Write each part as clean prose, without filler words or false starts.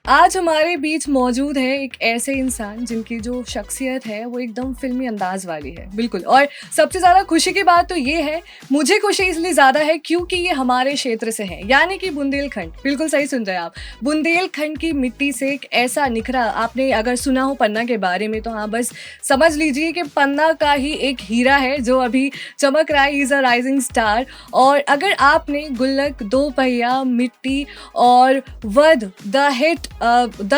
आज हमारे बीच मौजूद है एक ऐसे इंसान जिनकी जो शख्सियत है वो एकदम फिल्मी अंदाज वाली है, बिल्कुल। और सबसे ज़्यादा खुशी की बात तो ये है, मुझे खुशी इसलिए ज़्यादा है क्योंकि ये हमारे क्षेत्र से है, यानी कि बुंदेलखंड। बिल्कुल सही सुन रहे हैं आप। बुंदेलखंड की मिट्टी से एक ऐसा निखरा, आपने अगर सुना हो पन्ना के बारे में तो हाँ, बस समझ लीजिए कि पन्ना का ही एक हीरा है जो अभी चमक रहा है। Is a rising star. और अगर आपने गुल्लक, दो पहिया, मिट्टी और वध द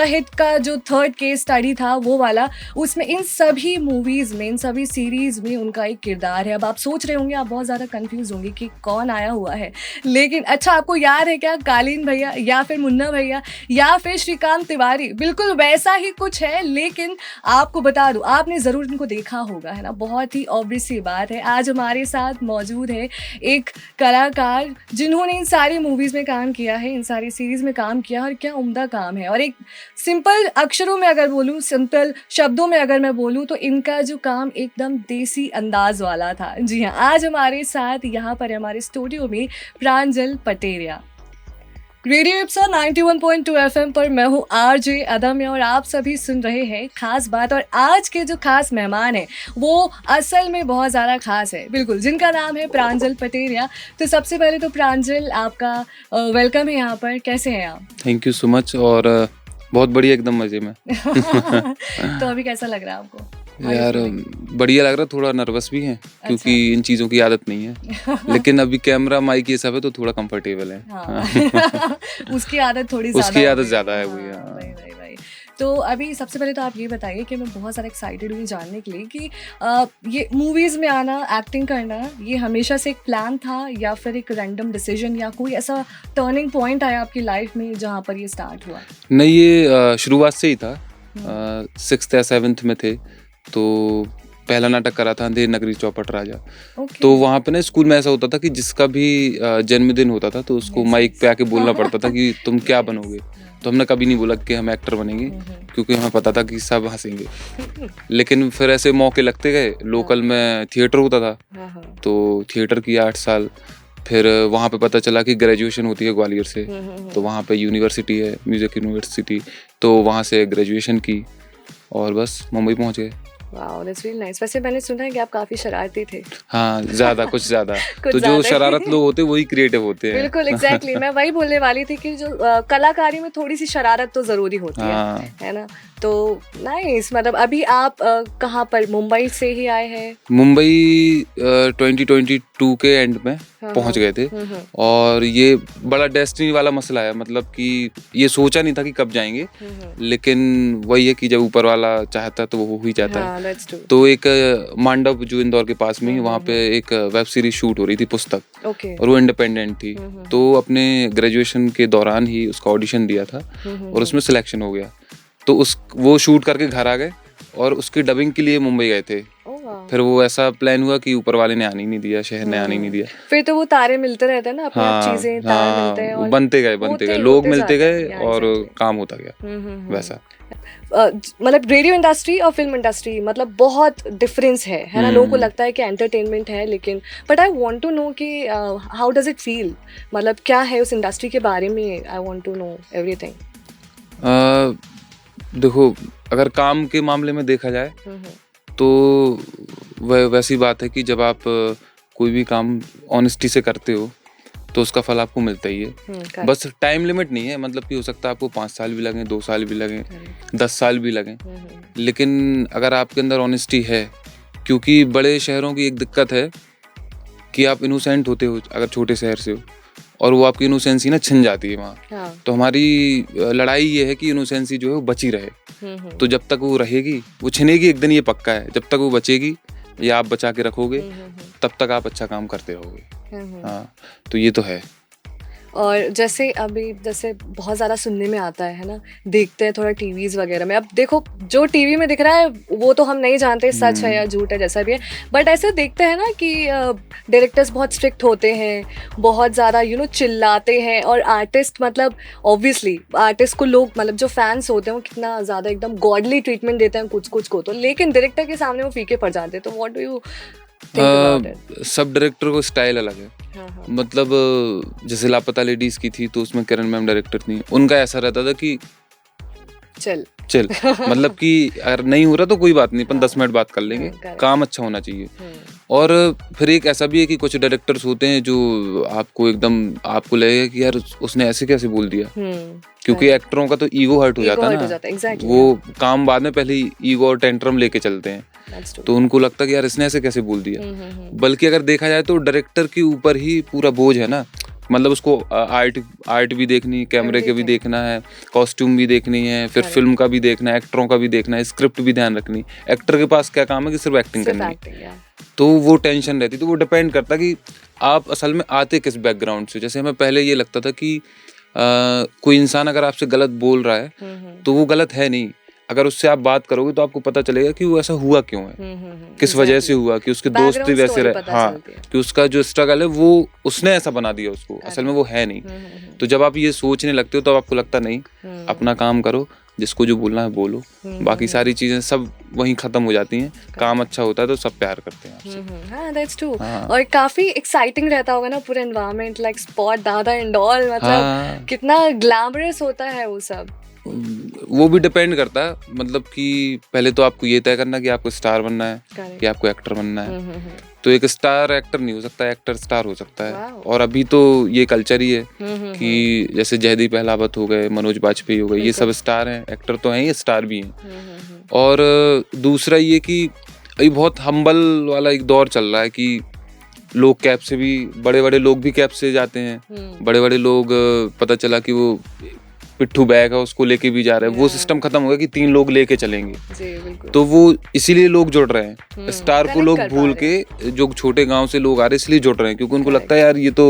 हिट का जो थर्ड केस स्टडी था वो वाला, उसमें इन सभी मूवीज़ में, इन सभी सीरीज़ में उनका एक किरदार है। अब आप सोच रहे होंगे, आप बहुत ज़्यादा कंफ्यूज होंगे कि कौन आया हुआ है, लेकिन अच्छा आपको याद है क्या? कालीन भैया या फिर मुन्ना भैया या फिर श्रीकांत तिवारी? बिल्कुल वैसा ही कुछ है, लेकिन आपको बता दूं, आपने ज़रूर इनको देखा होगा, है ना। बहुत ही ऑब्वियस सी बात है। आज हमारे साथ मौजूद है एक कलाकार जिन्होंने इन सारी मूवीज़ में काम किया है, इन सारी सीरीज़ में काम किया, और क्या उम्दा काम है। और एक सिंपल अक्षरों में अगर बोलूँ, सिंपल शब्दों में अगर मैं बोलूँ, तो इनका जो काम एकदम देसी अंदाज वाला था। जी हाँ, आज हमारे साथ यहाँ पर हमारे स्टूडियो में प्रांजल पटेरिया। रेडियो इप्सा 91.2 FM पर मैं हूँ आरजे अदम्य और आप सभी सुन रहे हैं खास बात। और आज के जो खास मेहमान हैं वो असल में बहुत ज़्यादा खास है, बिल्कुल, जिनका नाम है प्रांजल पटेरिया। तो सबसे पहले तो प्रांजल, आपका वेलकम है यहाँ पर। कैसे हैं आप? Thank you so much. और बहुत बढ़िया, एकदम मजे में। तो अभी कैसा लग रहा है आपको? यार बढ़िया लग रहा है, थोड़ा नर्वस भी है क्योंकि इन चीज़ों की आदत नहीं है, लेकिन अभी कैमरा माइक ये सब है तो थोड़ा कंफर्टेबल है। हाँ। उसकी आदत थोड़ी ज़्यादा, उसकी आदत ज़्यादा है वो। वही। तो अभी सबसे पहले तो आप ये बताइए कि मैं बहुत ज़्यादा एक्साइटेड हुई जानने के लिए कि ये मूवीज़ में आना, एक्टिंग करना, ये हमेशा से एक प्लान था या फिर एक रैंडम डिसीजन या कोई ऐसा टर्निंग पॉइंट आया आपकी लाइफ में जहाँ पर ये स्टार्ट हुआ? नहीं, ये शुरुआत से ही था। 6th या 7th में थे तो पहला नाटक करा था अंधेर नगरी चौपट राजा। तो वहाँ पे ना स्कूल में ऐसा होता था कि जिसका भी जन्मदिन होता था तो उसको माइक पे आके बोलना पड़ता था कि तुम क्या बनोगे। तो हमने कभी नहीं बोला कि हम एक्टर बनेंगे क्योंकि हमें पता था कि सब हंसेंगे। लेकिन फिर ऐसे मौके लगते गए। लोकल में थिएटर होता था तो थिएटर किया 8 साल। फिर वहाँ पे पता चला कि ग्रेजुएशन होती है ग्वालियर से, तो वहाँ पे यूनिवर्सिटी है, म्यूजिक यूनिवर्सिटी, तो वहाँ से ग्रेजुएशन की और बस मुंबई पहुँच गए। Wow, that's really nice. वैसे मैंने सुना है कि आप काफी शरारती थे। हाँ, कुछ ज्यादा। तो जो ज्यादा शरारत लोग होते हैं वही क्रिएटिव होते हैं। बिल्कुल, एग्जैक्टली। मैं वही बोलने वाली थी कि जो कलाकारी में थोड़ी सी शरारत तो जरूरी होती है ना। तो नाइस। मतलब अभी आप कहाँ पर, मुंबई से ही आए हैं? मुंबई 2022 के एंड में पहुंच गए थे। और ये बड़ा डेस्टिनी वाला मसला है, मतलब कि ये सोचा नहीं था कि कब जाएंगे, लेकिन वही है कि जब ऊपर वाला चाहता है तो वो हो ही जाता है। तो एक मांडव जो इंदौर के पास में ही, वहाँ पे एक वेब सीरीज शूट हो रही थी, पुस्तक, और वो इंडिपेंडेंट थी। तो अपने ग्रेजुएशन के दौरान ही उसका ऑडिशन दिया था और उसमें सिलेक्शन हो गया। तो वो शूट करके घर आ गए और उसकी डबिंग के लिए मुंबई गए थे। फिर वो ऐसा प्लान हुआ कि ऊपर वाले ने आने नहीं दिया, शहर ने आने नहीं दिया। फिर तो वो तारे मिलते रहते हैं ना, अपनी चीजें तारे मिलते हैं और बनते गए, लोग मिलते गए और काम होता गया वैसा। मतलब रेडियो इंडस्ट्री और फिल्म इंडस्ट्री मतलब बहुत डिफरेंस है ना। लोगों को लगता है कि एंटरटेनमेंट है, लेकिन but I want to know कि हाउ डज इट फील, मतलब क्या है उस इंडस्ट्री के बारे में। I want to know everything. देखो, अगर काम के मामले में देखा जाए तो वैसी बात है कि जब आप कोई भी काम ऑनेस्टी से करते हो तो उसका फल आपको मिलता ही है। बस टाइम लिमिट नहीं है, मतलब कि हो सकता है आपको 5 साल भी लगें, 2 साल भी लगें, 10 साल भी लगें, लेकिन अगर आपके अंदर ऑनेस्टी है, क्योंकि बड़े शहरों की एक दिक्कत है कि आप इनोसेंट होते हो अगर छोटे शहर से हो, और वो आपकी इनोसेंसी ना छिन जाती है वहाँ। तो हमारी लड़ाई ये है कि इनोसेंसी जो है वो बची रहे। तो जब तक वो रहेगी, वो छिनेगी एक दिन, ये पक्का है। जब तक वो बचेगी या आप बचा के रखोगे तब तक आप अच्छा काम करते रहोगे। हाँ, तो ये तो है। और जैसे बहुत ज़्यादा सुनने में आता है ना, देखते हैं थोड़ा टीवीज़ वगैरह में। अब देखो, जो टीवी में दिख रहा है वो तो हम नहीं जानते सच है या झूठ है, जैसा भी है, बट ऐसे देखते हैं ना कि डायरेक्टर्स बहुत स्ट्रिक्ट होते हैं, बहुत ज़्यादा चिल्लाते हैं, और आर्टिस्ट, मतलब ऑब्वियसली आर्टिस्ट को लोग, मतलब जो फैंस होते हैं वो कितना ज़्यादा एकदम गॉडली ट्रीटमेंट देते हैं कुछ को तो, लेकिन डायरेक्टर के सामने वो फीके पड़ जाते हैं। तो what do you think about it? सब डायरेक्टर को स्टाइल अलग है। मतलब जैसे लापता लेडीज की थी तो उसमें किरण मैम डायरेक्टर थी, उनका ऐसा रहता था कि चल चिल मतलब कि अगर नहीं हो रहा तो कोई बात नहीं, अपन 10 मिनट बात कर लेंगे, काम अच्छा होना चाहिए। और फिर एक ऐसा भी है कि कुछ डायरेक्टर्स होते हैं जो आपको एकदम आपको लगेगा कि यार उसने ऐसे कैसे बोल दिया, क्योंकि एक्टरों का तो ईगो हर्ट हो जाता है ना, exactly, वो काम बाद में पहले ही ईगो और टेंट्रम लेके चलते हैं, तो उनको लगता है कि यार इसने ऐसे कैसे बोल दिया। बल्कि अगर देखा जाए तो डायरेक्टर के ऊपर ही पूरा बोझ है ना, मतलब उसको आर्ट भी देखनी, कैमरे के भी देखना है, कॉस्ट्यूम भी देखनी है, फिर फिल्म का भी देखना है, एक्टरों का भी देखना है, स्क्रिप्ट भी ध्यान रखनी। एक्टर के पास क्या काम है कि सिर्फ एक्टिंग करनी है, तो वो टेंशन रहती। तो वो डिपेंड करता कि आप असल में आते किस बैकग्राउंड से। जैसे हमें पहले ये लगता था कि कोई इंसान अगर आपसे गलत बोल रहा है तो वो गलत है नहीं, अगर उससे आप बात करोगे तो आपको पता चलेगा कि वो ऐसा हुआ क्यों है, किस वजह से हुआ, कि उसके दोस्त भी वैसे रहे, हाँ, कि उसका जो स्ट्रगल है वो उसने ऐसा बना दिया उसको, असल में वो है नहीं। तो जब आप ये सोचने लगते हो तो आपको लगता नहीं, अपना काम करो, जिसको जो बोलना है बोलो, बाकी सारी चीजें सब वहीं खत्म हो जाती हैं। काम अच्छा होता है तो सब प्यार करते हैं आपसे। हाँ, that's true। और काफी एक्साइटिंग रहता होगा ना पूरा एनवायरनमेंट, लाइक स्पॉट दादा एंड ऑल, मतलब कितना ग्लैमरस होता है वो सब। वो भी डिपेंड करता है, मतलब कि पहले तो आपको ये तय करना कि आपको स्टार बनना है कि आपको एक्टर बनना है। तो एक स्टार एक्टर नहीं हो सकता, एक्टर स्टार हो सकता है। और अभी तो ये कल्चर ही है कि जैसे जयदीप अहलावत हो गए, मनोज बाजपेयी हो गए, ये सब स्टार हैं, एक्टर तो हैं, ये स्टार भी हैं। और दूसरा ये कि अभी बहुत हम्बल वाला एक दौर चल रहा है कि लोग कैब से भी, बड़े बड़े लोग भी कैब से जाते हैं, बड़े बड़े लोग पता चला कि वो पिट्ठू बैग है उसको लेके भी जा रहे हैं। वो सिस्टम खत्म हो गया कि 3 लोग लेके चलेंगे जी, तो वो इसीलिए लोग जुड़ रहे हैं। स्टार को लोग भूल के जो छोटे गांव से लोग आ रहे हैं इसलिए जुड़ रहे हैं, क्योंकि उनको लगता है यार ये तो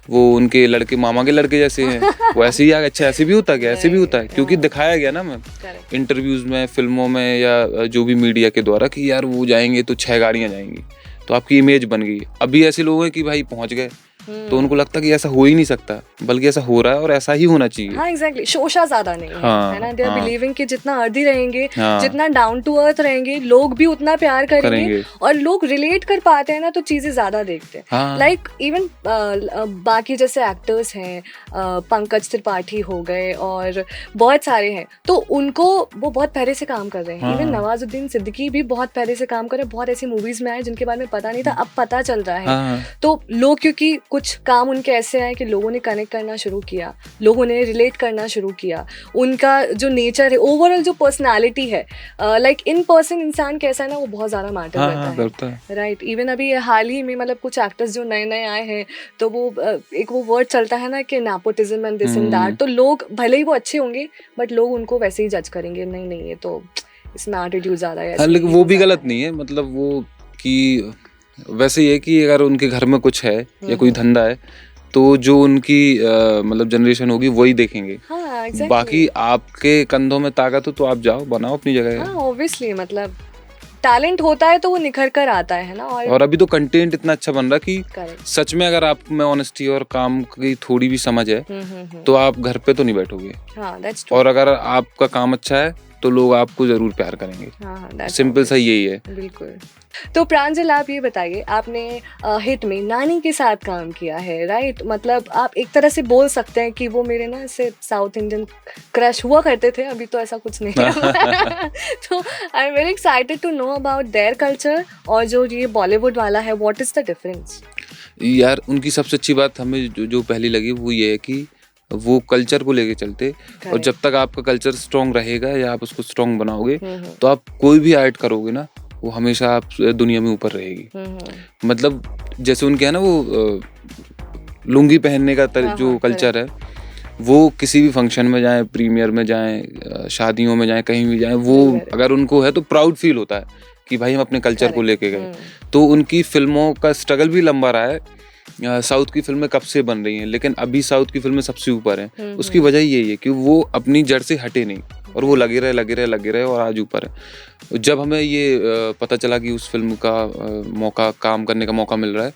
वो उनके लड़के, मामा के लड़के जैसे हैं। वो ऐसे ही, अच्छा ऐसे भी होता है, ऐसे भी होता है, क्योंकि दिखाया गया ना मैं इंटरव्यूज में, फिल्मों में, या जो भी मीडिया के द्वारा कि यार वो जाएंगे तो 6 गाड़ियां जाएंगी, तो आपकी इमेज बन गई। अभी ऐसे लोग हैं कि भाई पहुंच गए, तो उनको लगता कि ऐसा हो ही नहीं सकता, बल्कि ऐसा हो रहा है और ऐसा ही होना चाहिए। हाँ, एग्जैक्टली, शोशा ज्यादा नहीं है ना। दे आर बिलीविंग कि जितना अर्दी रहेंगे, जितना डाउन टू अर्थ रहेंगे, लोग भी उतना प्यार करेंगे और लोग रिलेट कर पाते हैं ना, तो चीजें ज्यादा देखते हैं। लाइक इवन बाकी जैसे एक्टर्स हैं, पंकज त्रिपाठी हो गए और बहुत सारे हैं, तो उनको वो बहुत पहले से काम कर रहे हैं। इवन नवाजुद्दीन सिद्दीकी भी बहुत पहले से काम कर रहे हैं, बहुत ऐसी मूवीज में आए जिनके बारे में पता नहीं था, अब पता चल रहा है। तो लोग, क्योंकि कुछ काम उनके ऐसे आए कि लोगों ने कनेक्ट करना शुरू किया, लोगों ने रिलेट करना शुरू किया, उनका जो नेचर है, ओवरऑल जो पर्सनालिटी है, लाइक इन पर्सन इंसान कैसा है ना, वो बहुत ज़्यादा मैटर करता है, राइट। इवन अभी हाल ही में मतलब कुछ एक्टर्स जो नए नए आए हैं, तो वो एक वो वर्ड चलता है ना कि nepotism and this and that, तो लोग भले ही वो अच्छे होंगे बट लोग उनको वैसे ही जज करेंगे, नहीं ये तो इसमें एटीट्यूड ज़्यादा है। लेकिन वो भी गलत नहीं है, मतलब वो कि वैसे ये कि अगर उनके घर में कुछ है या कोई धंधा है तो जो उनकी मतलब जनरेशन होगी वही देखेंगे। हाँ, exactly। बाकी आपके कंधों में ताकत हो तो आप जाओ, बनाओ अपनी जगह। हाँ, ऑब्वियसली, मतलब टैलेंट होता है तो वो निखर कर आता है ना। और अभी तो कंटेंट इतना अच्छा बन रहा कि सच में अगर आप में ऑनेस्टी और काम की थोड़ी भी समझ है तो आप घर पे तो नहीं बैठोगे। हाँ, that's true। और अगर आपका काम अच्छा है तो लोग आपको जरूर प्यार करेंगे। हाँ, सिंपल सा यही है। बिल्कुल। तो प्रांजल, आप ये बताइए, आपने हिट में नानी के साथ काम किया है, राइट? मतलब आप एक तरह से बोल सकते हैं कि वो मेरे ना ऐसे साउथ इंडियन क्रश हुआ करते थे, अभी तो ऐसा कुछ नहीं है। तो I am very excited to know about their culture और जो ये बॉलीवुड वाला है, व्हाट इज द डिफरेंस? यार उनकी सबसे अच्छी बात हमें जो पहली लगी वो ये है कि वो कल्चर को लेके चलते, और जब तक आपका कल्चर स्ट्रॉन्ग रहेगा या आप उसको स्ट्रॉन्ग बनाओगे तो आप कोई भी आर्ट करोगे ना, वो हमेशा आप दुनिया में ऊपर रहेगी। मतलब जैसे उनके है ना वो लुंगी पहनने का जो कल्चर है, वो किसी भी फंक्शन में जाएं, प्रीमियर में जाएं, शादियों में जाएं, कहीं भी जाएं, वो अगर उनको है तो प्राउड फील होता है कि भाई हम अपने कल्चर को लेके गए। तो उनकी फिल्मों का स्ट्रगल भी लंबा रहा है। साउथ की फिल्में कब से बन रही हैं, लेकिन अभी साउथ की फिल्में सबसे ऊपर हैं। उसकी वजह यही है कि वो अपनी जड़ से हटे नहीं और वो लगे रहे और आज ऊपर है। जब हमें ये पता चला कि उस फिल्म का काम करने का मौका मिल रहा है,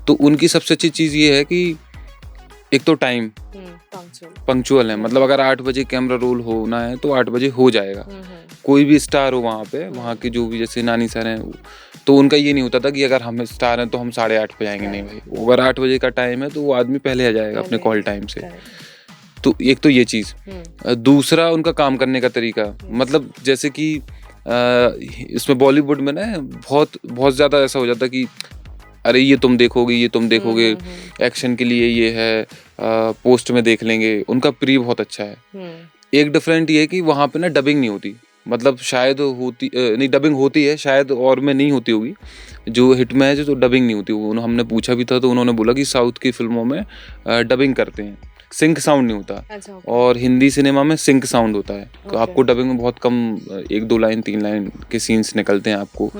तो उनकी सबसे अच्छी चीज़ ये है कि एक तो टाइम पंक्चुअल है। मतलब अगर 8 बजे कैमरा रोल होना है तो 8 बजे हो जाएगा। कोई भी स्टार हो वहाँ पे, वहाँ के जो भी जैसे नानी सर हैं, तो उनका ये नहीं होता था कि अगर हम स्टार हैं तो हम 8:30 पे आएंगे। नहीं भाई, अगर 8 बजे का टाइम है तो वो आदमी पहले आ जाएगा अपने कॉल टाइम से। तो एक तो ये चीज़, दूसरा उनका काम करने का तरीका, मतलब जैसे कि इसमें बॉलीवुड में ना बहुत बहुत ज़्यादा ऐसा हो जाता कि अरे ये तुम देखोगे, एक्शन के लिए ये है, पोस्ट में देख लेंगे, उनका प्री बहुत अच्छा है। एक डिफरेंट ये है कि वहाँ पे ना डबिंग नहीं होती, मतलब शायद होती नहीं, डबिंग होती है शायद, और में नहीं होती होगी, जो हिट में है जो डबिंग नहीं होती। हमने पूछा भी था तो उन्होंने बोला कि साउथ की फिल्मों में डबिंग करते हैं, सिंक साउंड नहीं होता। अच्छा, और हिंदी सिनेमा में सिंक साउंड होता है, तो आपको डबिंग में बहुत कम 1-2 लाइन 3 लाइन के सीन्स निकलते हैं आपको,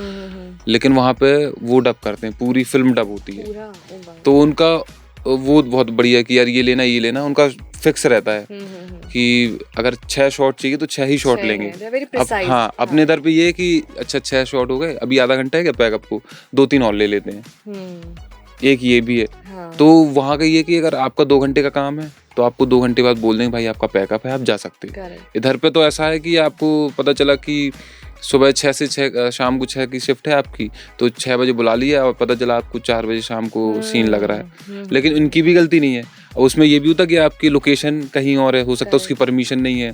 लेकिन वहाँ पे वो डब करते हैं, पूरी फिल्म डब होती है। तो उनका वो बहुत बढ़िया है कि यार ये लेना, उनका फिक्स रहता है कि अगर 6 शॉट चाहिए तो 6 ही शॉट लेंगे। हाँ, अपने इधर पे ये है कि अच्छा 6 शॉट हो गए, अभी आधा घंटा है क्या पैकअप को, 2-3 और ले लेते हैं, एक ये भी है। हाँ। तो वहाँ का ये कि अगर आपका 2 घंटे का काम है तो आपको 2 घंटे बाद बोल देंगे भाई आपका पैकअप है, आप जा सकते हैं। इधर पे तो ऐसा है कि आपको पता चला कि सुबह 6 से 6 शाम को 6 की शिफ्ट है आपकी, तो 6 बजे बुला लिया और पता चला आपको 4 बजे शाम को सीन लग रहा है। लेकिन इनकी भी गलती नहीं है, और उसमें ये भी होता कि आपकी लोकेशन कहीं और है, हो सकता है उसकी परमिशन नहीं है,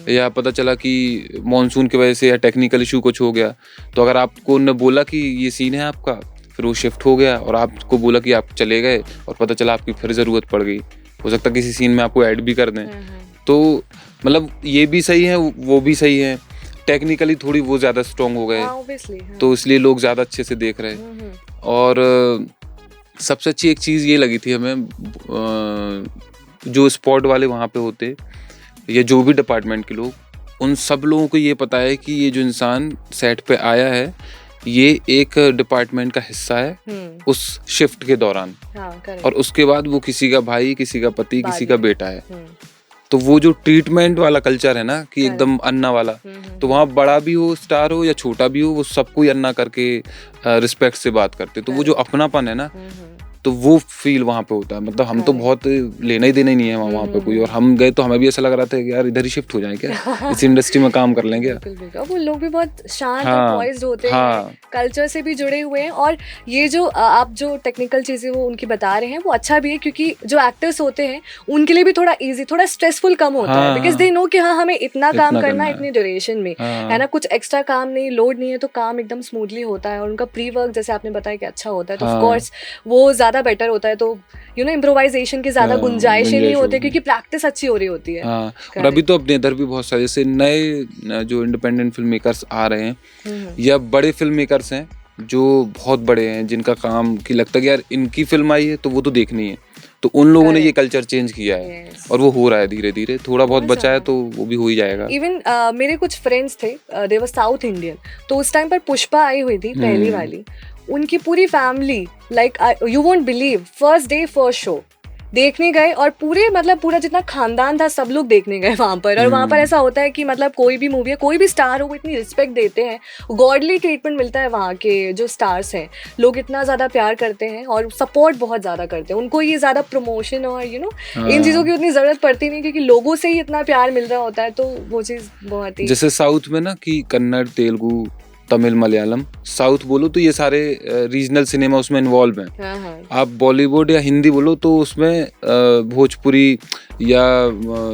या पता चला कि मॉनसून की वजह से या टेक्निकल इशू कुछ हो गया, तो अगर आपको उन्होंने बोला कि ये सीन है आपका, फिर वो शिफ्ट हो गया और आपको बोला कि आप चले गए और पता चला आपकी फिर ज़रूरत पड़ गई, हो सकता है किसी सीन में आपको ऐड भी कर दें। तो मतलब ये भी सही है, वो भी सही है, टेक्निकली थोड़ी वो ज़्यादा स्ट्रॉन्ग हो गए, तो इसलिए लोग ज़्यादा अच्छे से देख रहे हैं। और सबसे अच्छी एक चीज़ ये लगी थी हमें, जो स्पॉट वाले वहाँ पे होते या जो भी डिपार्टमेंट के लोग, उन सब लोगों को ये पता है कि ये जो इंसान सेट पे आया है ये एक डिपार्टमेंट का हिस्सा है उस शिफ्ट के दौरान। और उसके बाद वो किसी का भाई, किसी का पति, किसी का बेटा है। तो वो जो ट्रीटमेंट वाला कल्चर है ना कि एकदम अन्ना वाला, तो वहाँ बड़ा भी हो, स्टार हो या छोटा भी हो, वो सबको ही अन्ना करके रिस्पेक्ट से बात करते। तो वो जो अपनापन है ना, तो वो फील वहाँ पे होता है। मतलब हम तो बहुत लेना ही देना ही नहीं है वहाँ पे कोई, और हम गए तो हमें भी ऐसा लग रहा था कि यार इधर ही शिफ्ट हो जाए क्या, इस इंडस्ट्री में काम कर लेंगे। वो लोग भी बहुत शांत और पॉइज्ड होते हैं, कल्चर से भी जुड़े हुए हैं। और ये जो आप जो टेक्निकल चीज़ें वो उनकी बता रहे हैं वो अच्छा भी है, क्योंकि जो एक्टर्स होते हैं उनके लिए भी थोड़ा इजी, थोड़ा स्ट्रेसफुल कम होता है, बिकॉज दे नो कि हाँ हमें इतना काम करना है इतनी ड्यूरेशन में, है ना, कुछ एक्स्ट्रा काम नहीं, लोड नहीं है, तो काम एकदम स्मूथली होता है। और उनका प्री वर्क जैसे आपने बताया कि अच्छा होता है, तो ऑफ कोर्स वो ज़्यादा बेटर होता है। तो इम्प्रोवाइजेशन की ज्यादा गुंजाइश नहीं होती, क्योंकि प्रैक्टिस अच्छी हो रही होती है। और अभी तो अपने इधर भी बहुत सारे जैसे नए जो इंडिपेंडेंट फिल्म मेकर्स आ रहे हैं या बड़े फिल्म मेकर्स हैं जो बहुत बड़े हैं, जिनका काम की लगता है कि यार इनकी फिल्म आई है तो वो तो देखनी है, तो उन लोगों ने ये कल्चर चेंज किया है। और वो हो रहा है धीरे धीरे, थोड़ा बहुत बचा है तो वो भी हो ही जाएगा। इवन मेरे कुछ फ्रेंड्स थे, दे वर साउथ इंडियन, तो उस टाइम पर पुष्पा आई हुई थी पहली वाली, उनकी पूरी family like you won't believe, first day first show देखने गए, और पूरा जितना खानदान था सब लोग देखने गए वहाँ पर। और वहाँ पर ऐसा होता है कि मतलब कोई भी मूवी है, कोई भी स्टार हो, वो इतनी रिस्पेक्ट देते हैं, गॉडली ट्रीटमेंट मिलता है वहाँ के जो स्टार्स हैं, लोग इतना ज़्यादा प्यार करते हैं और सपोर्ट बहुत ज़्यादा करते हैं उनको। ये ज़्यादा प्रमोशन और इन चीज़ों की उतनी ज़रूरत पड़ती नहीं, क्योंकि लोगों से ही इतना प्यार मिल रहा होता है, तो वो चीज़ बहुत ही। जैसे साउथ में ना कि कन्नड़, तेलुगु, तमिल, मलयालम, साउथ बोलो तो ये सारे रीजनल सिनेमा उसमें इन्वॉल्व हैं। आप बॉलीवुड या हिंदी बोलो तो उसमें भोजपुरी या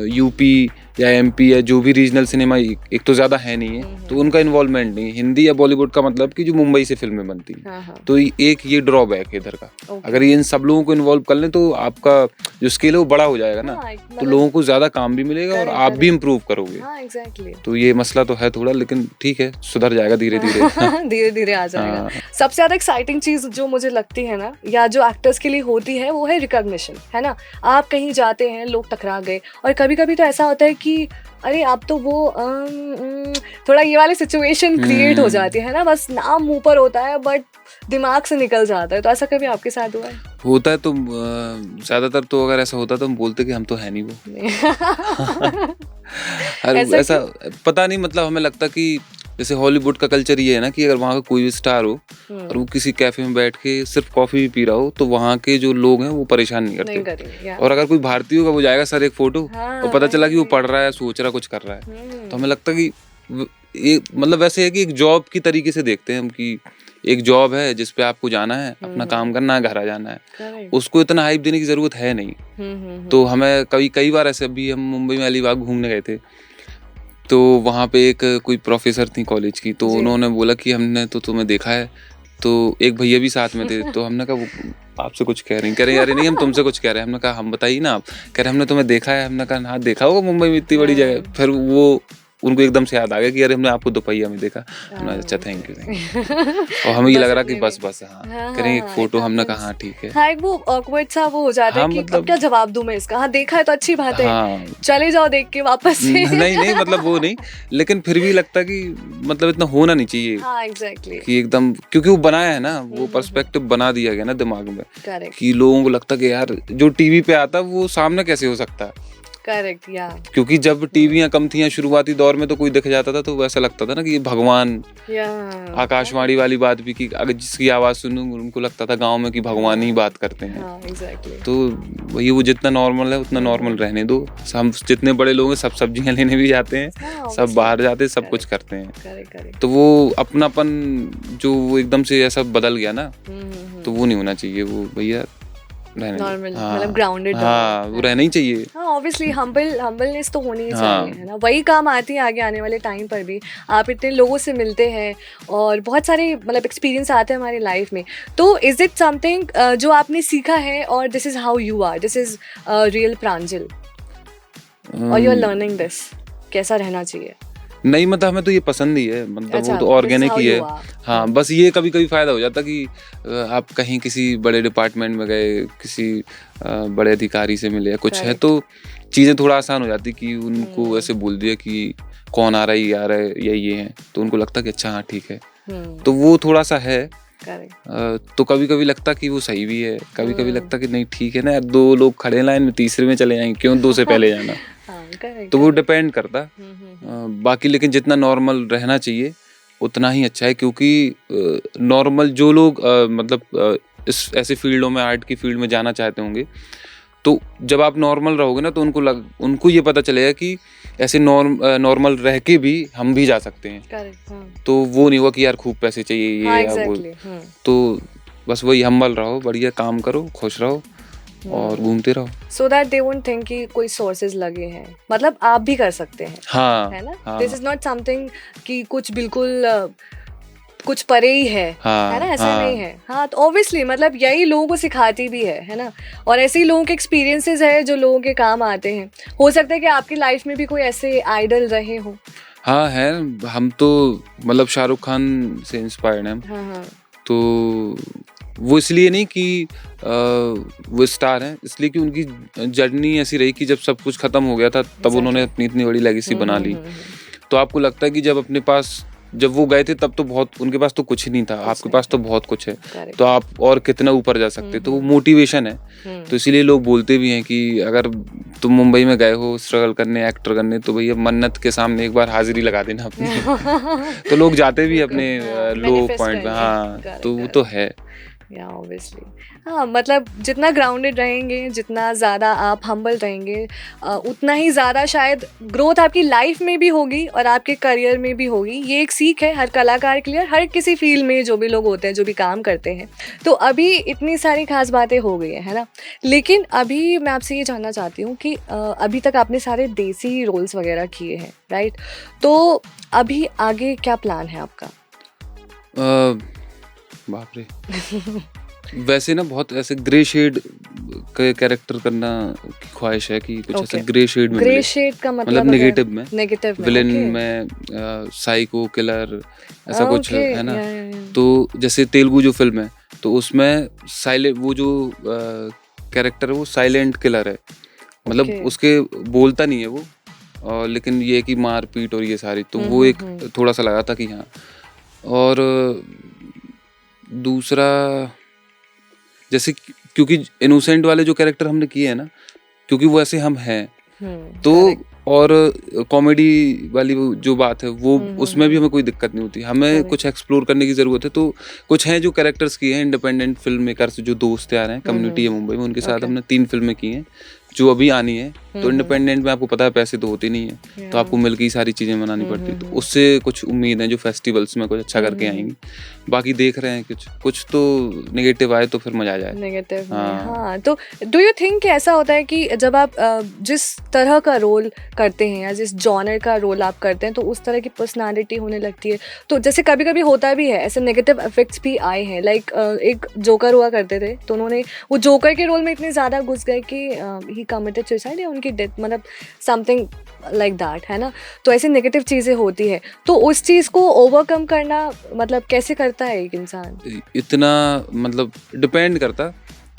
यूपी या एमपी या जो भी रीजनल सिनेमा एक तो ज़्यादा है नहीं है, तो उनका इन्वॉल्वमेंट नहीं है। हिंदी या बॉलीवुड का मतलब कि जो मुंबई से फिल्में बनती हैं, तो एक ये ड्रॉबैक है इधर का। अगर ये इन सब लोगों को इन्वॉल्व कर लें तो आपका जो स्केल है वो बड़ा हो जाएगा ना, तो लोगों को ज़्यादा काम भी मिलेगा और आप भी इम्प्रूव करोगे। तो ये मसला तो है थोड़ा, लेकिन ठीक है, सुधर जाएगा धीरे धीरे। धीरे धीरे आ जाएगा। सबसे ज़्यादा एक्साइटिंग चीज़ जो मुझे लगती है ना, या जो एक्टर्स के लिए होती है, वो है रिकॉग्निशन, है ना। आप कहीं जाते हैं, लोग टकरा गए, और कभी कभी तो ऐसा होता है कि अरे आप तो वो थोड़ा ये वाली सिचुएशन क्रिएट हो जाती है ना, बस नाम मुंह पर होता है बट दिमाग से निकल जाता है। तो ऐसा कभी आपके साथ हुआ है? होता है, तो ज्यादातर तो अगर ऐसा होता तो हम बोलते कि हम तो है नहीं वो। ऐसा पता नहीं, मतलब हमें लगता कि जैसे हॉलीवुड का कल्चर ये है ना कि अगर वहाँ का कोई भी स्टार हो और वो किसी कैफे में बैठ के सिर्फ कॉफी भी पी रहा हो, तो वहाँ के जो लोग हैं वो परेशान नहीं करते। और अगर कोई भारतीय होगा वो जाएगा सर एक फोटो, और पता चला कि वो पढ़ रहा है, सोच रहा, कुछ कर रहा है, तो हमें लगता कि ये मतलब वैसे है कि एक जॉब की तरीके से देखते हैं हम कि एक जॉब है जिस पे आपको जाना है, अपना काम करना है, घर आ जाना है, करेक्ट। उसको इतना हाइप देने की जरूरत है नहीं। तो हमें कई बार ऐसे, अभी हम मुंबई में अलीबाग घूमने गए थे, तो वहाँ पे एक कोई प्रोफेसर थी कॉलेज की, तो जी। उन्होंने बोला कि हमने तो तुम्हें देखा है, तो एक भैया भी साथ में थे, तो हमने कहा वो आपसे कुछ कह रहे हैं, कह रहे यार नहीं हम तुमसे कुछ कह रहे हैं। हमने कहा हम बताइए ना आप। कह रहे हमने तुम्हें देखा है। हमने कहा हाँ देखा होगा, मुंबई में इतनी बड़ी जगह। फिर वो उनको एकदम से याद आ गया कि अरे हमने आपको दोपहिया में देखा। हमने अच्छा थैंक यू। और हमें ये लग रहा कि बस हाँ करेंगे एक फोटो। हमने कहा हाँ ठीक है। हाँ, एक वो ऑकवर्ड सा वो हो जाता है कि अब क्या जवाब दूं मैं इसका। हाँ देखा है तो अच्छी बात है, हाँ चले जाओ देख के वापस से। नहीं मतलब वो नहीं, लेकिन फिर भी लगता कि मतलब इतना होना नहीं चाहिए। हाँ एग्जैक्टली कि एकदम, क्योंकि वो बनाया है ना, वो पर्सपेक्टिव बना दिया गया ना दिमाग में, करेक्ट कि लोगों को लगता कि यार जो टीवी पे आता वो सामने कैसे हो सकता है। करेक्ट या क्योंकि जब टीवियां कम थी शुरुआती दौर में, तो कोई दिख जाता था तो वैसा लगता था ना कि भगवान। आकाशवाणी वाली बात भी कि अगर जिसकी आवाज सुनूं उनको लगता था गांव में कि भगवान ही बात करते हैं। हाँ, exactly. तो वही, वो जितना नॉर्मल है उतना नॉर्मल रहने दो। हम जितने बड़े लोग हैं सब सब्जियां लेने भी जाते हैं, सब बाहर जाते हैं, सब कुछ करते हैं। तो वो अपनापन जो वो एकदम से ऐसा बदल गया ना, तो वो नहीं होना चाहिए। वो भैया नॉर्मल, मतलब ग्राउंडेड। हाँ वो रहना ही चाहिए। हाँ ऑब्वियसली हम्बलनेस तो होनी ही चाहिए, है ना। वही काम आती है आगे आने वाले टाइम पर भी। आप इतने लोगों से मिलते हैं और बहुत सारे मतलब एक्सपीरियंस आते हैं हमारी लाइफ में। तो इज इट समथिंग जो आपने सीखा है और this is how you are, this is real Pranjal, और यू आर लर्निंग दिस, कैसा रहना चाहिए? नहीं मतलब हमें तो ये पसंद ही है, मतलब अच्छा, वो तो ऑर्गेनिक ही है। हाँ बस ये कभी कभी फायदा हो जाता कि आप कहीं किसी बड़े डिपार्टमेंट में गए, किसी बड़े अधिकारी से मिले, कुछ है तो चीज़ें थोड़ा आसान हो जाती कि उनको ऐसे बोल दिया कि कौन आ रहा है, ये आ रहा है, ये है, तो उनको लगता कि अच्छा हाँ ठीक है। तो वो थोड़ा सा है। तो कभी कभी लगता कि वो सही भी है, कभी कभी लगता कि नहीं ठीक है ना यार, 2 लोग खड़े लाइन में, तीसरे में चले जाएंगे, क्यों 2 से पहले जाना। तो वो डिपेंड करता। बाकी लेकिन जितना नॉर्मल रहना चाहिए उतना ही अच्छा है, क्योंकि नॉर्मल जो लोग मतलब इस ऐसे फील्डों में, आर्ट की फील्ड में जाना चाहते होंगे, तो जब आप नॉर्मल रहोगे ना तो उनको ये पता चलेगा कि ऐसे नॉर्मल रह के भी हम भी जा सकते हैं। तो वो नहीं हुआ कि यार खूब पैसे चाहिए ये या वो। तो बस वही हम्बल रहो, बढ़िया काम करो, खुश रहो और घूमते रहो, so that they won't think कि कोई सोर्सेज लगे हैं। मतलब आप भी कर सकते हैं। हाँ है ना, दिस इज नॉट समथिंग कि कुछ बिल्कुल कुछ परे ही है ना, ऐसा नहीं है। हाँ तो ऑब्वियसली मतलब यही लोगों को सिखाती भी है ना। और ऐसे ही लोगों के एक्सपीरियंसेस है जो लोगों के काम आते हैं। हो सकता है कि आपकी लाइफ में भी कोई ऐसे आइडल रहे हो। हाँ है, हम तो मतलब शाहरुख खान से इंस्पायर्ड हैं। हाँ। तो वो इसलिए नहीं कि वो स्टार हैं, इसलिए कि उनकी जर्नी ऐसी रही कि जब सब कुछ खत्म हो गया था तब उन्होंने अपनी इतनी बड़ी लेगेसी बना ली। तो आपको लगता है कि जब वो गए थे तब तो बहुत, उनके पास तो कुछ ही नहीं था, आपके पास तो बहुत कुछ है, तो आप और कितना ऊपर जा सकते। तो वो मोटिवेशन है। तो इसीलिए लोग बोलते भी हैं कि अगर तुम मुंबई में गए हो स्ट्रगल करने, एक्टर करने, तो भैया मन्नत के सामने एक बार हाजिरी लगा देना अपनी। तो लोग जाते भी अपने लो पॉइंट पे। हाँ तो वो तो है। या ऑब्वियसली हाँ, मतलब जितना ग्राउंडेड रहेंगे, जितना ज़्यादा आप हम्बल रहेंगे, उतना ही ज़्यादा शायद ग्रोथ आपकी लाइफ में भी होगी और आपके करियर में भी होगी। ये एक सीख है हर कलाकार के लिए, हर किसी फील्ड में जो भी लोग होते हैं, जो भी काम करते हैं। तो अभी इतनी सारी खास बातें हो गई है ना। लेकिन अभी मैं आपसे ये जानना चाहती हूँ कि अभी तक आपने सारे देसी रोल्स वगैरह किए हैं, राइट? तो अभी आगे क्या प्लान है आपका? बाप रे वैसे ना बहुत ऐसे ग्रे शेड के कैरेक्टर करना की ख्वाहिश है कि कुछ ऐसे ग्रे शेड में, ग्रे शेड का मतलब नेगेटिव में, विलेन okay. में, साइको किलर ऐसा कुछ है ना। तो जैसे तेलुगु जो फिल्म है तो उसमें साइलेंट, वो जो कैरेक्टर है वो साइलेंट किलर है, मतलब उसके बोलता नहीं है वो, लेकिन ये कि मार पीट और ये सारी, तो वो एक थोड़ा सा लगा था कि हाँ। और दूसरा जैसे क्योंकि इनोसेंट वाले जो कैरेक्टर हमने किए हैं ना, क्योंकि वो ऐसे हम हैं, तो और कॉमेडी वाली जो बात है वो उसमें भी हमें कोई दिक्कत नहीं होती। हमें कुछ एक्सप्लोर करने की ज़रूरत है। तो कुछ हैं जो कैरेक्टर्स किए हैं इंडिपेंडेंट फिल्म मेकर्स, जो दोस्त आ रहे हैं, कम्युनिटी है मुंबई में, उनके साथ हमने 3 फिल्में की हैं जो अभी आनी है। तो इंडिपेंडेंट में आपको पता है पैसे तो होते नहीं है, तो आपको मिलकर ही सारी चीजें बनानी पड़ती है। तो उससे कुछ उम्मीद है जो फेस्टिवल्स में कुछ अच्छा करके आएंगी। बाकी देख रहे हैं कुछ तो नेगेटिव आए तो फिर मजा आ जाए। नेगेटिव हाँ। तो डू यू थिंक ऐसा होता है कि जब आप जिस तरह का रोल करते हैं या जिस जॉनर का रोल आप करते हैं तो उस तरह की पर्सनालिटी होने लगती है? तो जैसे कभी कभी होता भी है, ऐसे नेगेटिव इफेक्ट्स भी आए हैं। लाइक एक जोकर हुआ करते थे, तो उन्होंने वो जोकर के रोल में इतने ज़्यादा घुस गए कि ही कमिटेड सुसाइड या उनकी डेथ, मतलब समथिंग लाइक दैट, है ना। तो ऐसी नेगेटिव चीज़ें होती है, तो उस चीज़ को ओवरकम करना मतलब कैसे करता है एक इंसान? इतना मतलब डिपेंड करता।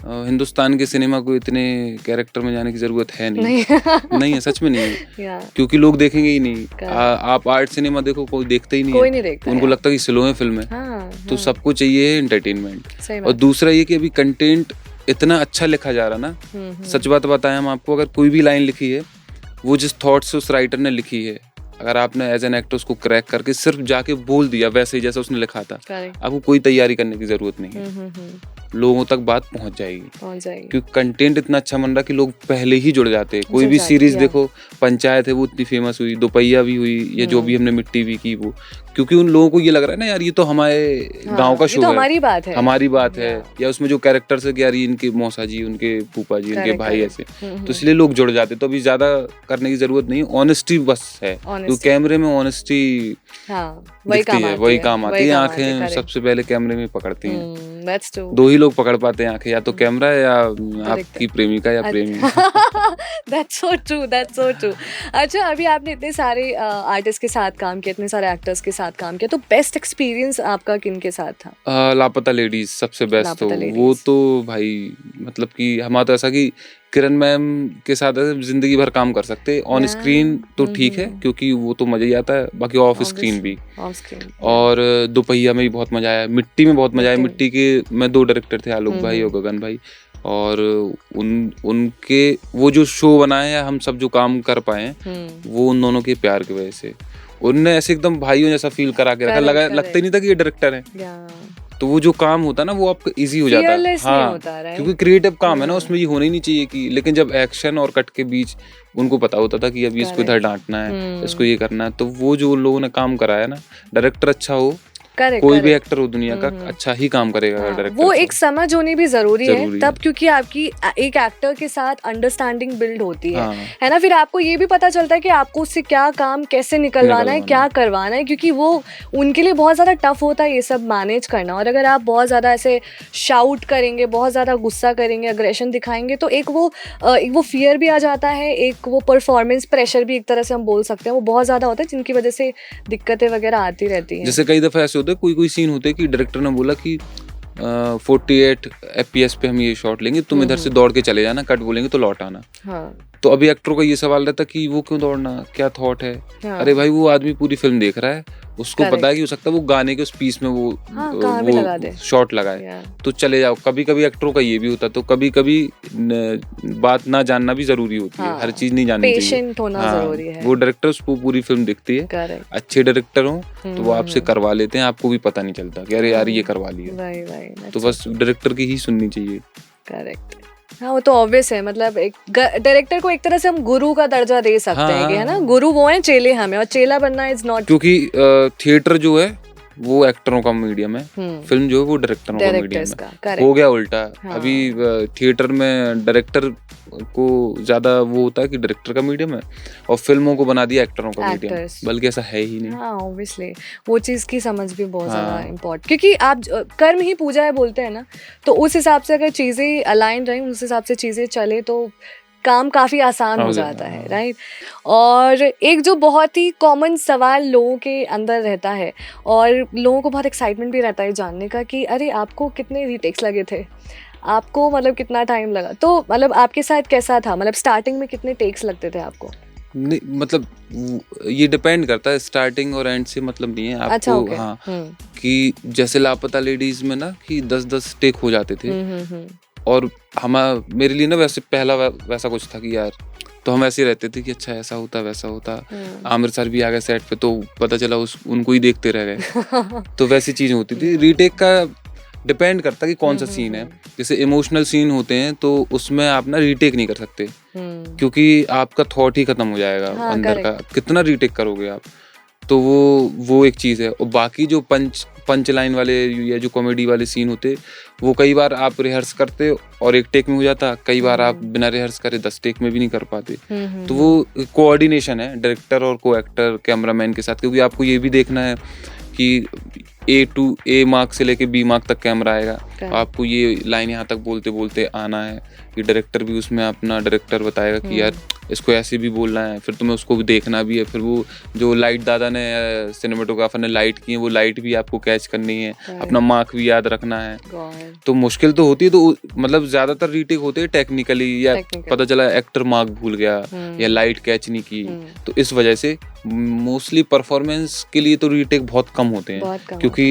हिंदुस्तान के सिनेमा को इतने कैरेक्टर में जाने की जरूरत है नहीं। नहीं है, सच में नहीं है। क्योंकि लोग देखेंगे ही नहीं। आप आर्ट सिनेमा देखो, कोई देखता ही नहीं, कोई नहीं देखता, उनको लगता है कि स्लो है फिल्म है। तो सबको चाहिए है एंटरटेनमेंट। और दूसरा ये कि अभी कंटेंट इतना अच्छा लिखा जा रहा ना, सच बात बताएं हम आपको, अगर कोई भी लाइन लिखी है वो जिस थॉट से उस राइटर ने लिखी है, अगर आपने एज एन एक्टर उसको क्रैक करके सिर्फ जाके बोल दिया वैसे ही जैसा उसने लिखा था, आपको कोई तैयारी करने की जरूरत नहीं है, लोगों तक बात पहुंच जाएगी। क्योंकि कंटेंट इतना अच्छा बन रहा कि लोग पहले ही जुड़ जाते हैं। कोई भी सीरीज देखो, पंचायत है वो इतनी फेमस हुई, दोपहिया भी हुई, या जो भी हमने मिट्टी भी की, वो क्योंकि उन लोगों को ये लग रहा है ना यार ये तो हमारे गांव का शो है, हमारी बात है। या उसमें जो कैरेक्टर्स है कि यार इनके मौसा जी, उनके फूफा जी, उनके भाई ऐसे, तो इसलिए लोग जुड़ जाते। तो अभी ज्यादा करने की जरूरत नहीं, ऑनेस्टी बस है। तो कैमरे में ऑनेस्टी दिखती है, वही काम आती है। आंखें सबसे पहले कैमरे में पकड़ती हैं। दो ही लोग पकड़ पाते हैं आंखें, या तो कैमरा या आपकी प्रेमिका या प्रेमी। That's so true. अच्छा, अभी आपने इतने सारे आर्टिस्ट के साथ काम किया, इतने सारे एक्टर्स के साथ काम किया, तो बेस्ट एक्सपीरियंस आपका किन के साथ था? लापता लेडीज सबसे बेस्ट। तो वो तो भाई मतलब कि हमारा तो ऐसा कि किरण मैम के साथ जिंदगी भर काम कर सकते। ऑन स्क्रीन तो ठीक है क्योंकि वो तो मजा ही आता है, बाकी ऑफ स्क्रीन भी। और दोपहिया में भी बहुत मजा आया, मिट्टी में बहुत मजा आया। मिट्टी के मैं 2 डायरेक्टर थे, आलोक भाई और गगन भाई, और उनके वो जो शो बनाए हैं, हम सब जो काम कर पाए हैं, वो उन दोनों के प्यार की वजह से। उनने ऐसे एकदम भाइयों जैसा फील करा के रखा, लगता ही नहीं था कि ये डायरेक्टर है। तो वो जो काम होता है ना वो आपका इजी हो जाता है। हाँ, क्योंकि क्रिएटिव काम है ना, उसमें ये होना ही नहीं चाहिए कि, लेकिन जब एक्शन और कट के बीच उनको पता होता था कि अभी इसको इधर डांटना है, इसको ये करना है, तो वो जो उन लोगों ने काम कराया ना, डायरेक्टर अच्छा हो, कोई भी एक्टर हो दुनिया का, अच्छा ही काम करेगा डायरेक्टर। वो एक समझ होनी भी जरूरी है तब, क्योंकि आपकी एक एक्टर के साथ अंडरस्टैंडिंग बिल्ड होती है ना। फिर आपको ये भी पता चलता है कि आपको उससे क्या काम कैसे निकलवाना है, क्या करवाना है, क्योंकि वो उनके लिए बहुत ज़्यादा टफ होता है ये सब मैनेज करना। और अगर आप बहुत ज़्यादा ऐसे शाउट करेंगे, बहुत ज़्यादा गुस्सा करेंगे, अग्रेशन दिखाएंगे, तो एक वो फियर भी आ जाता है, एक वो परफॉर्मेंस प्रेशर भी एक तरह से हम बोल सकते हैं, वो बहुत ज़्यादा होता है, जिनकी वजह से दिक्कतें वगैरह आती रहती हैं। जैसे कई दफ़ा ऐसे होता है, कोई सीन होते हैं कि डायरेक्टर ने बोला कि 48 FPS पे हम ये शॉट लेंगे, तुम इधर से दौड़ के चले जाना, कट बोलेंगे तो लौट आना। तो अभी एक्टर का ये सवाल रहता कि वो क्यों दौड़ना, क्या थॉट है? अरे भाई, वो आदमी पूरी फिल्म देख रहा है, उसको पता है कि हो सकता है वो गाने के उस पीस में वो शॉट लगाए, तो चले जाओ। कभी कभी एक्टरों का ये भी होता है, तो कभी कभी बात ना जानना भी जरूरी होती है, हर चीज नहीं जाननी चाहिए, पेशेंट होना जरूरी है। वो डायरेक्टर उसको पूरी फिल्म दिखती है, अच्छे डायरेक्टर हो तो वो आपसे करवा लेते हैं, आपको भी पता नहीं चलता कि अरे यार ये करवा लिया। तो बस डायरेक्टर की ही सुननी चाहिए। करेक्ट। हाँ, वो तो ऑब्वियस है। मतलब एक डायरेक्टर को एक तरह से हम गुरु का दर्जा दे सकते हैं कि, है ना, गुरु वो है, चेले हमें, और चेला बनना इज नॉट। क्योंकि थिएटर जो है वो एक्टरों का मीडियम है, फिल्म जो है वो डायरेक्टरों का मीडियम है। हो गया उल्टा। अभी थिएटर में डायरेक्टर को ज्यादा वो होता है कि डायरेक्टर का मीडियम है, और फिल्मों को बना दिया एक्टरों का मीडियम, बल्कि ऐसा है ही नहीं। हाँ, ऑब्वियसली वो चीज की समझ भी बहुत ज्यादा इम्पोर्टेंट, क्योंकि आप कर्म ही पूजा है बोलते हैं ना, तो उस हिसाब से अगर चीजें अलाइन रही, उस हिसाब से चीजें चले, तो काम काफ़ी आसान हो जाता है, राइट। और एक जो बहुत ही कॉमन सवाल लोगों के अंदर रहता है, और लोगों को बहुत एक्साइटमेंट भी रहता है जानने का कि अरे आपको कितने रीटेक्स लगे थे, आपको मतलब कितना टाइम लगा, तो मतलब आपके साथ कैसा था, मतलब स्टार्टिंग में कितने टेक्स लगते थे आपको? नहीं, मतलब ये डिपेंड करता है, स्टार्टिंग और एंड से मतलब नहीं है आपको। अच्छा, okay. हाँ, कि जैसे लापता लेडीज में ना कि 10-10 टेक हो जाते थे, और मेरे लिए ना वैसे पहला वैसा कुछ था कि यार, तो हम ऐसे रहते थे कि अच्छा ऐसा होता वैसा होता। आमिर सर भी आ गए सेट पे, तो पता चला उनको ही देखते रह गए। तो वैसी चीज होती थी। रीटेक का डिपेंड करता है कि कौन सा सीन है। जैसे इमोशनल सीन होते हैं तो उसमें आप ना रीटेक नहीं कर सकते, क्योंकि आपका थॉट ही खत्म हो जाएगा अंदर का, कितना रीटेक करोगे आप। तो वो एक चीज़ है। और बाकी जो पंच लाइन वाले या जो कॉमेडी वाले सीन होते, वो कई बार आप रिहर्स करते और एक टेक में हो जाता, कई बार आप बिना रिहर्स करे 10 टेक में भी नहीं कर पाते। तो वो कोऑर्डिनेशन है डायरेक्टर और को एक्टर कैमरामैन के साथ, क्योंकि आपको ये भी देखना है कि A मार्क से लेके B मार्क तक कैमरा आएगा, आपको ये लाइन यहाँ तक बोलते बोलते आना है। ये डायरेक्टर भी उसमें अपना डायरेक्टर बताएगा कि यार इसको ऐसे भी बोलना है, फिर तुम्हें उसको भी देखना भी है। फिर वो जो लाइट दादा ने सिनेमेटोग्राफर ने लाइट की है, वो लाइट भी आपको कैच करनी है, अपना मार्क भी याद रखना है। तो मुश्किल तो होती है। तो मतलब ज्यादातर रीटेक होते हैं टेक्निकली, या पता चला एक्टर मार्क भूल गया या लाइट कैच नहीं की, तो इस वजह से मोस्टली परफॉर्मेंस के लिए तो रीटेक बहुत कम होते हैं, क्योंकि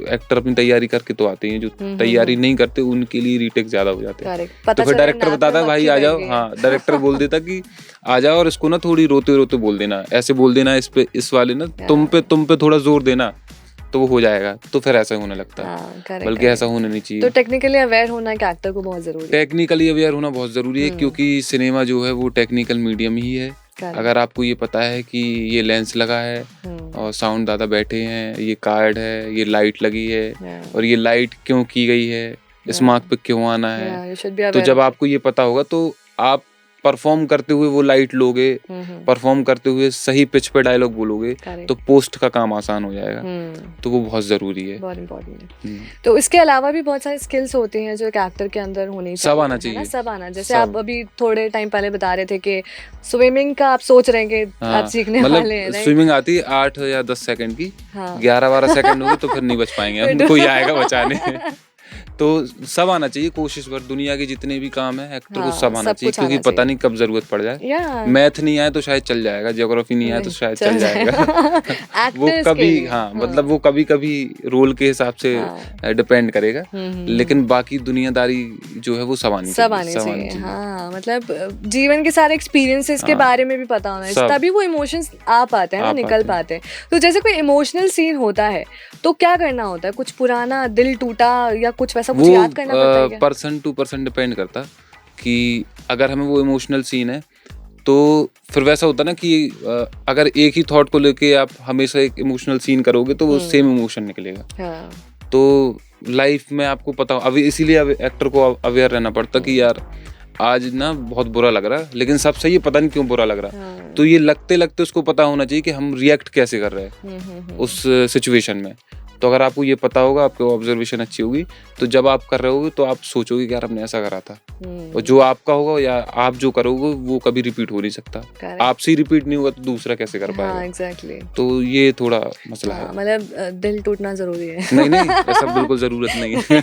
एक्टर अपनी तैयारी करके तो आते हैं, जो तैयारी नहीं करते उनके लिए रीटेक ज्यादा हो जाते हैं। तो फिर डायरेक्टर बताता है भाई आ जाओ, हाँ डायरेक्टर बोल देता कि आ जाओ और इसको ना थोड़ी रोते रोते बोल देना, ऐसे बोल देना, इस पे इस वाले ना तुम पे थोड़ा जोर देना, तो वो हो जाएगा। तो फिर ऐसा होने लगता है, बल्कि ऐसा होना नहीं चाहिए। तो टेक्निकली अवेयर होना एक एक्टर को बहुत जरूरी है। टेक्निकली अवेयर होना बहुत जरूरी है, क्योंकि सिनेमा जो है वो टेक्निकल मीडियम ही है। अगर आपको ये पता है कि ये लेंस लगा है और साउंड दादा बैठे हैं, ये कार्ड है, ये लाइट लगी है और ये लाइट क्यों की गई है, इस मार्क पे क्यों आना है, तो जब आपको ये पता होगा तो आप परफॉर्म करते हुए वो लाइट लोगे, परफॉर्म करते हुए सही पिच पे डायलॉग बोलोगे, तो पोस्ट का काम आसान हो जाएगा। तो वो बहुत जरूरी है, बहुत इम्पोर्टेंट है। तो इसके अलावा भी बहुत सारे स्किल्स होते हैं जो एक एक्टर के अंदर होनी चाहिए, सब आना चाहिए, सब आना। जैसे आप अभी थोड़े टाइम पहले बता रहे थे कि स्विमिंग का आप सोच रहे हैं कि आप सीखने वाले हैं। स्विमिंग आती है 8 या 10 सेकंड की, 11-12 सेकंड होगी तो फिर नहीं बच पाएंगे हम, कोई आएगा बचाने। तो सब आना चाहिए, कोशिश भर दुनिया के जितने भी काम है एक्टर को सब आना चाहिए, क्योंकि पता नहीं कब जरूरत पड़ जाए। मैथ नहीं आए तो शायद चल जाएगा, ज्योग्राफी नहीं आए तो शायद चल जाएगा। वो कभी मतलब वो कभी कभी रोल के हिसाब से डिपेंड करेगा, लेकिन बाकी दुनियादारी जो है वो सब आनी चाहिए। हाँ, मतलब जीवन के सारे एक्सपीरियंसेस के बारे में भी पता होना है, तभी वो इमोशंस आ पाते हैं ना, निकल पाते हैं। तो जैसे कोई इमोशनल सीन होता है तो क्या करना होता है? कुछ पुराना दिल टूटा या कुछ वैसा कुछ याद करना पड़ता है क्या? पर्सन टू पर्सन डिपेंड करता कि अगर हमें वो इमोशनल सीन है तो फिर वैसा होता ना कि अगर एक ही थॉट को लेके आप हमेशा एक इमोशनल सीन करोगे तो वो सेम इमोशन निकलेगा। तो लाइफ में आपको पता हो, अभी इसीलिए एक्टर को अवेयर रहना पड़ता कि यार आज ना बहुत बुरा लग रहा है, लेकिन सब सही है, पता नहीं क्यों बुरा लग रहा है। तो ये लगते लगते उसको पता होना चाहिए कि हम रिएक्ट कैसे कर रहे हैं उस सिचुएशन में। तो अगर आपको ये पता होगा, आपकी ऑब्जर्वेशन अच्छी होगी, तो जब आप कर रहे होगे तो आप सोचोगे कि यार हमने ऐसा करा था। और जो आपका होगा या आप जो करोगे वो कभी रिपीट हो नहीं सकता। आपसे ही रिपीट नहीं होगा तो दूसरा कैसे कर पाएगा? एग्जैक्टली। तो ये थोड़ा मसला है। मतलब दिल टूटना जरूरी है। नहीं ऐसा बिल्कुल जरूरत नहीं है।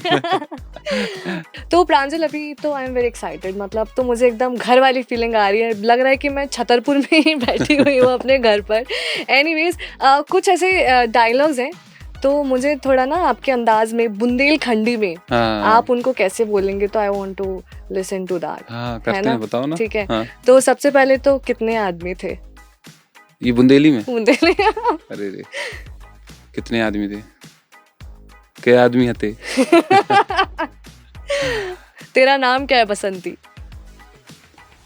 तो प्रांजल, अभी तो आई एम वेरी एक्साइटेड, मतलब तो मुझे एकदम घर वाली फीलिंग आ रही है, लग रहा है कि मैं छतरपुर में ही बैठी हुई हूँ अपने घर पर। एनीवेज, कुछ ऐसे डायलॉग्स हैं तो मुझे थोड़ा ना आपके अंदाज में बुंदेलखंडी में आप उनको कैसे बोलेंगे, तो I want to listen to that. करते हैं, बताओ ना। ठीक है। तो सबसे पहले तो कितने आदमी थे ये बुंदेली में? बुंदेली। अरे रे, कितने आदमी थे? क्या आदमी हते? तेरा नाम क्या है? बसंती।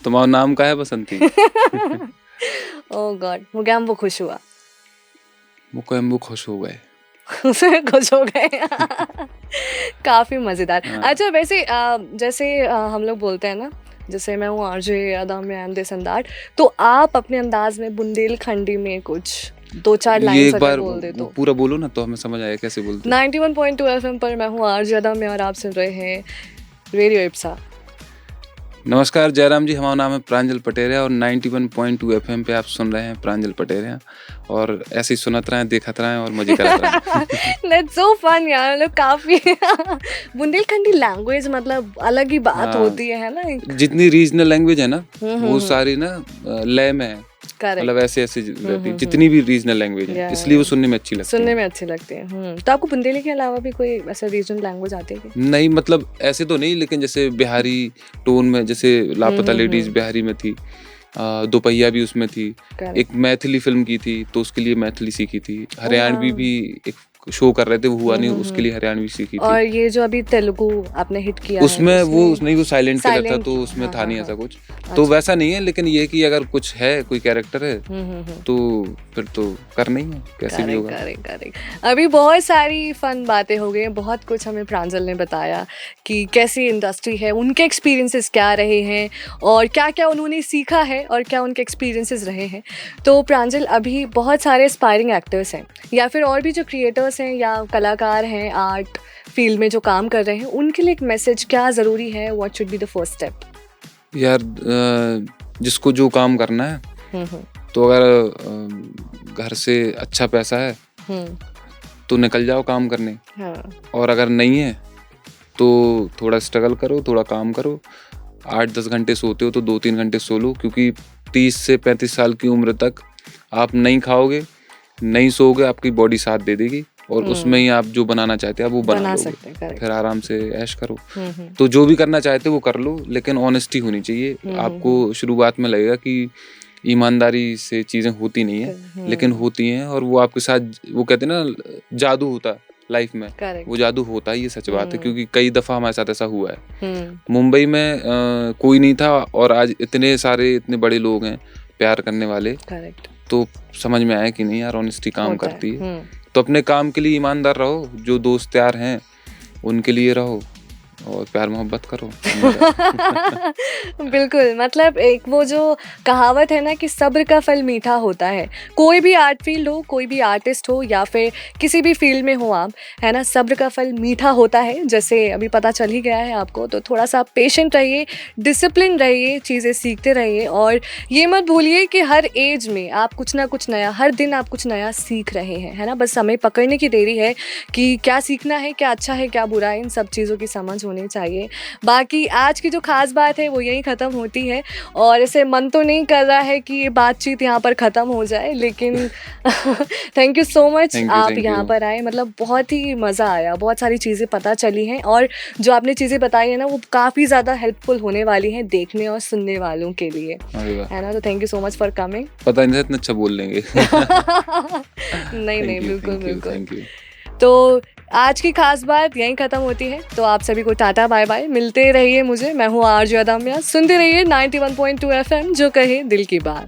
तुम्हारा नाम क्या है? बसंती। ओह गॉड, मुगैम्बो खुश हुआ। मुगैम्बो खुश हो गए। खुश हो गए। काफी मजेदार। अच्छा, वैसे जैसे हम लोग बोलते हैं ना, जैसे मैं हूँ RJ Adamya and this and that, तो आप अपने अंदाज में बुंदेलखंडी में कुछ 2-4 लाइन अगर बोल दे तो। पूरा बोलो ना तो हमें समझ आएगा कैसे बोलते। 91.2 FM पर मैं हूँ आरजे अदाम्या और आप सुन रहे हैं रेडियो इप्सा। नमस्कार जयराम जी, हमारा नाम है प्रांजल पटेरिया और 91.2 FM पे आप सुन रहे हैं प्रांजल पटेरिया, और ऐसे ही सुनत रहें, देखत रहें और मजे करत रहें। That's so fun यार, मतलब काफी बुंदेलखंडी लैंग्वेज मतलब अलग ही बात होती है ना। जितनी रीजनल लैंग्वेज है ना वो सारी ना लय में है, मतलब ऐसे रहती जितनी भी रीजनल लैंग्वेज है, इसलिए वो सुनने में अच्छी लगती है। तो आपको बुंदेली के अलावा भी कोई ऐसा रीजनल लैंग्वेज आती है? नहीं, मतलब ऐसे तो नहीं, लेकिन जैसे बिहारी टोन में, जैसे लापता लेडीज बिहारी में थी, दोपहिया भी उसमें थी, एक मैथिली फिल्म की थी तो उसके लिए मैथिली सीखी थी, हरियाणवी भी एक शो कर रहे थे वो हुआ नहीं, उसके लिए हरियाणवी सीखी थी। और ये जो अभी तेलुगु आपने हिट किया उसमें है, वो नहीं, वो साइलेंट किलर था, तो उसमें हाँ, था हाँ, नहीं हाँ, ऐसा कुछ, तो वैसा नहीं है। लेकिन ये कि अगर कुछ है, कोई कैरेक्टर है, तो फिर तो करना ही है, कैसे भी होगा। करेक्ट। अभी बहुत सारी फन बातें हो गई हैं, बहुत कुछ हमें प्रांजल ने बताया कि कैसी इंडस्ट्री है, उनके एक्सपीरियंसेस क्या रहे हैं और क्या क्या उन्होंने सीखा है और क्या उनके एक्सपीरियंसेस रहे हैं। तो प्रांजल, अभी बहुत सारे एस्पायरिंग एक्टर्स हैं या फिर और भी जो क्रिएटर्स हैं या कलाकार हैं आर्ट फील्ड में जो काम कर रहे हैं, उनके लिए एक मैसेज क्या ज़रूरी है? What should be the first step? यार जिसको जो काम करना है, तो अगर घर से अच्छा पैसा है तो निकल जाओ काम करने, और अगर नहीं है तो थोड़ा स्ट्रगल करो, थोड़ा काम करो। 8-10 घंटे सोते हो तो 2-3 घंटे सो लो, क्योंकि 30 से 35 साल की उम्र तक आप नहीं खाओगे, नहीं सोओगे, आपकी बॉडी साथ दे देगी, और उसमें ही आप जो बनाना चाहते हैं आप वो बना लोगे, फिर आराम से ऐश करो। तो जो भी करना चाहते हो वो कर लो, लेकिन ऑनेस्टी होनी चाहिए। आपको शुरुआत में लगेगा कि ईमानदारी से चीज़ें होती नहीं है, लेकिन होती हैं, और वो आपके साथ, वो कहते हैं ना, जादू होता है लाइफ में, वो जादू होता है, ये सच बात है, क्योंकि कई दफ़ा हमारे साथ ऐसा हुआ है। मुंबई में कोई नहीं था, और आज इतने सारे, इतने बड़े लोग हैं प्यार करने वाले, तो समझ में आया कि नहीं यार, ऑनेस्टी काम करती है। तो अपने काम के लिए ईमानदार रहो, जो दोस्त यार हैं उनके लिए रहो, और प्यार मोहब्बत करो। बिल्कुल, मतलब एक वो जो कहावत है ना कि सब्र का फल मीठा होता है। कोई भी आर्ट फील्ड हो, कोई भी आर्टिस्ट हो या फिर किसी भी फील्ड में हो आप, है ना, सब्र का फल मीठा होता है, जैसे अभी पता चल ही गया है आपको। तो थोड़ा सा पेशेंट रहिए, डिसिप्लिन रहिए, चीज़ें सीखते रहिए, और ये मत भूलिए कि हर एज में आप कुछ ना कुछ नया, हर दिन आप कुछ नया सीख रहे हैं, है ना। बस समय पकड़ने की देरी है कि क्या सीखना है, क्या अच्छा है, क्या बुरा है, इन सब चीज़ों की समझ होनी चाहिए। बाकी आज की जो खास बात है वो यहीं ख़त्म होती है, और ऐसे मन तो नहीं कर रहा है कि ये बातचीत यहाँ पर ख़त्म हो जाए, लेकिन थैंक यू सो मच, आप यहाँ पर आए, मतलब बहुत ही मज़ा आया, बहुत सारी चीज़ें पता चली हैं, और जो आपने चीज़ें बताई है ना वो काफ़ी ज़्यादा हेल्पफुल होने वाली हैं देखने और सुनने वालों के लिए, है ना। तो thank you so much for coming. पता नहीं था इतना अच्छा बोल लेंगे। नहीं, बिल्कुल। तो आज की खास बात यहीं ख़त्म होती है, तो आप सभी को टाटा बाय बाय, मिलते रहिए मुझे, मैं हूँ आरजे अदम्या, सुनते रहिए 91.2 FM, जो कहे दिल की बात।